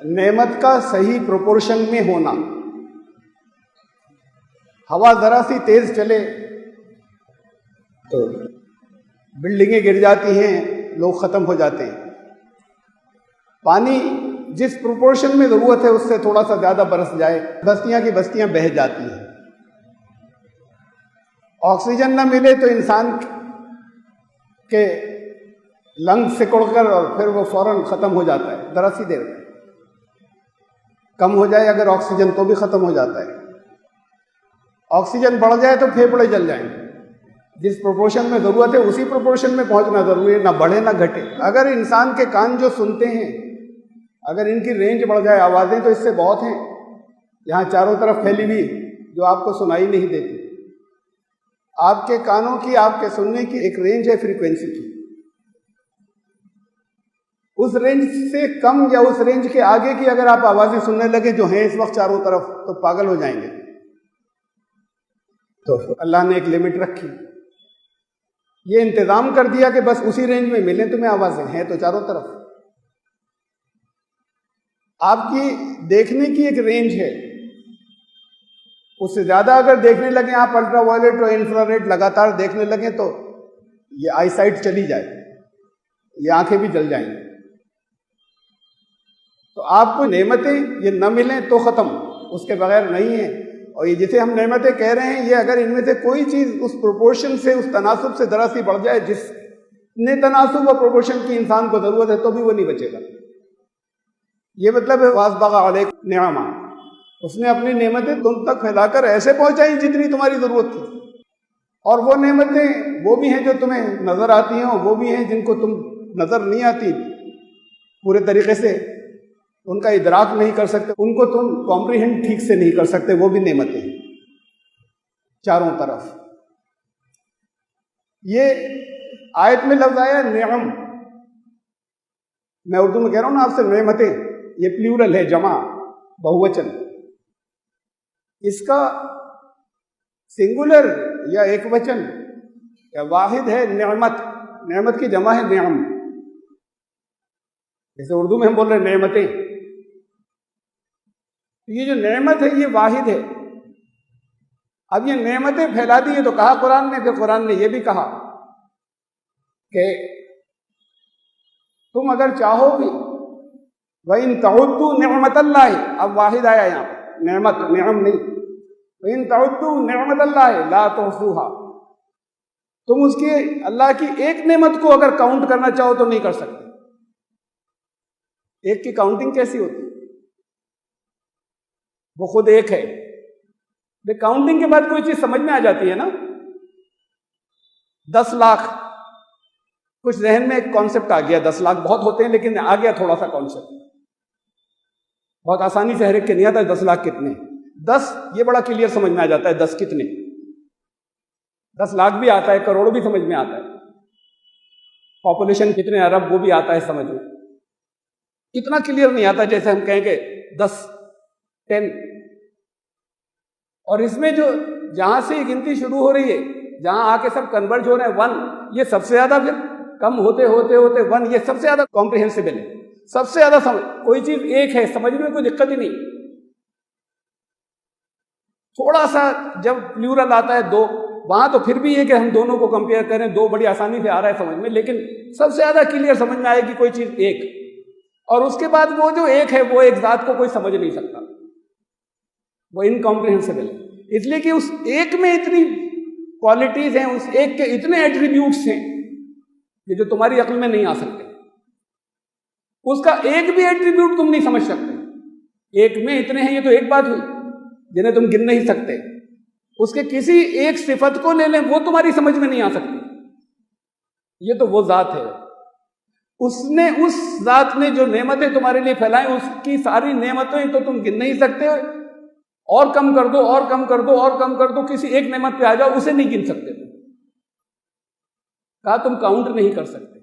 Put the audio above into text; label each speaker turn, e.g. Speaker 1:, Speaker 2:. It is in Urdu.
Speaker 1: نعمت کا صحیح پروپورشن میں ہونا. ہوا ذرا سی تیز چلے تو بلڈنگیں گر جاتی ہیں، لوگ ختم ہو جاتے ہیں. پانی جس پروپورشن میں ضرورت ہے اس سے تھوڑا سا زیادہ برس جائے، بستیاں کی بستیاں بہہ جاتی ہیں. آکسیجن نہ ملے تو انسان کے لنگ سکڑ کر اور پھر وہ فوراً ختم ہو جاتا ہے. ذرا سی دیر کم ہو جائے اگر آکسیجن تو بھی ختم ہو جاتا ہے. آکسیجن بڑھ جائے تو پھیپھڑے جل جائیں گے. جس پروپورشن میں ضرورت ہے اسی پروپورشن میں پہنچنا ضروری ہے، نہ بڑھے نہ گھٹے. اگر انسان کے کان جو سنتے ہیں اگر ان کی رینج بڑھ جائے، آوازیں تو اس سے بہت ہیں یہاں چاروں طرف پھیلی ہوئی جو آپ کو سنائی نہیں دیتی. آپ کے کانوں کی، آپ کے سننے کی ایک رینج ہے فریکوینسی کی. اس رینج سے کم یا اس رینج کے آگے کی اگر آپ آوازیں سننے لگے جو ہیں اس وقت چاروں طرف تو پاگل ہو جائیں گے. تو اللہ نے ایک لمٹ رکھی، یہ انتظام کر دیا کہ بس اسی رینج میں ملیں تمہیں آوازیں، ہیں تو چاروں طرف. آپ کی دیکھنے کی ایک رینج ہے، اس سے زیادہ اگر دیکھنے لگیں آپ الٹرا وائلٹ اور انفرا ریڈ لگاتار دیکھنے لگیں تو یہ آئی سائٹ چلی جائے، یہ آنکھیں بھی جل جائیں گی. تو آپ کو نعمتیں یہ نہ ملیں تو ختم، اس کے بغیر نہیں ہیں. اور یہ جسے ہم نعمتیں کہہ رہے ہیں، یہ اگر ان میں سے کوئی چیز اس پروپورشن سے، اس تناسب سے ذرا سی بڑھ جائے جس نے تناسب اور پروپورشن کی انسان کو ضرورت ہے، تو بھی وہ نہیں بچے گا. یہ مطلب ہے وَأَسْبَغَ عَلَيْكُمْ نِعَمًا، اس نے اپنی نعمتیں تم تک پھیلا کر ایسے پہنچائی جتنی تمہاری ضرورت تھی. اور وہ نعمتیں وہ بھی ہیں جو تمہیں نظر آتی ہیں، اور وہ بھی ہیں جن کو تم نظر نہیں آتی پورے طریقے سے، ان کا ادراک نہیں کر سکتے، ان کو تم کمپریہنڈ ٹھیک سے نہیں کر سکتے، وہ بھی نعمتیں ہیں چاروں طرف. یہ آیت میں لفظ آیا نعم، میں اردو میں کہہ رہا ہوں نا آپ سے، نعمتیں یہ پلیورل ہے، جمع بہوچن. اس کا سنگولر یا ایک وچن یا واحد ہے نعمت. نعمت کی جمع ہے نعم. جیسے اردو میں ہم بول رہے ہیں نعمتیں، یہ جو نعمت ہے یہ واحد ہے. اب یہ نعمتیں پھیلا دی ہیں تو کہا قرآن نے، پھر قرآن نے یہ بھی کہا کہ تم اگر چاہو گی وَإِن تَعُدُّوا نِعْمَةَ اللَّهِ، اب واحد آیا یہاں پہ، نعمت نعم نہیں. وَإِن تَعُدُّوا نِعْمَةَ اللَّهِ لَا تُحْصُوهَا، تم اس کی، اللہ کی ایک نعمت کو اگر کاؤنٹ کرنا چاہو تو نہیں کر سکتے. ایک کی کاؤنٹنگ کیسی ہوتی؟ وہ خود ایک ہے. کاؤنٹنگ کے بعد کوئی چیز سمجھ میں آ جاتی ہے نا. 10 لاکھ، کچھ ذہن میں ایک کانسیپٹ آ گیا. 10 لاکھ بہت ہوتے ہیں لیکن آ گیا تھوڑا سا کانسیپٹ، بہت آسانی سے ہر ایک کے نہیں آتا ہے 10 لاکھ کتنے. 10 یہ بڑا کلیئر سمجھ میں آ جاتا ہے، 10 کتنے. 10 لاکھ بھی آتا ہے، کروڑ بھی سمجھ میں آتا ہے، پاپولیشن کتنے ارب وہ بھی آتا ہے سمجھ میں. اتنا کلیئر نہیں آتا جیسے ہم کہیں کہ 10 10. اور اس میں جو جہاں سے گنتی شروع ہو رہی ہے، جہاں آ کے سب کنورج ہو رہے ہیں 1، یہ سب سے زیادہ پھر کم ہوتے ہوتے ہوتے 1، یہ سب سے زیادہ کمپریہنسبل ہے، سب سے زیادہ سمجھ. کوئی چیز ایک ہے، سمجھ میں کوئی دقت ہی نہیں. تھوڑا سا جب پلیورل آتا ہے 2، وہاں تو پھر بھی یہ کہ ہم دونوں کو کمپیئر کریں، 2 بڑی آسانی سے آ رہا ہے سمجھ میں، لیکن سب سے زیادہ کلیئر سمجھ میں آئے گی کوئی چیز ایک. اور اس کے بعد وہ جو ایک ہے وہ ایک ذات کو کوئی سمجھ نہیں سکتا، وہ انکمپریہنسبل ہے. اس لیے کہ اس ایک میں اتنی کوالٹیز ہیں، اس ایک کے اتنے ایٹریبیوٹس ہیں کہ جو تمہاری عقل میں نہیں آ سکتے. اس کا ایک بھی ایٹریبیوٹ تم نہیں سمجھ سکتے. ایک میں اتنے ہیں، یہ تو ایک بات ہوئی جنہیں تم گن نہیں سکتے. اس کے کسی ایک صفت کو لے لیں، وہ تمہاری سمجھ میں نہیں آ سکتی. یہ تو وہ ذات ہے. اس ذات نے جو نعمتیں تمہارے لیے پھیلائیں، اس کی ساری نعمتیں تو تم گن نہیں سکتے. اور کم کر دو، اور کم کر دو، اور کم کر دو، کسی ایک نعمت پہ آ جاؤ، اسے نہیں گن سکتے. کہا تم کاؤنٹ نہیں کر سکتے.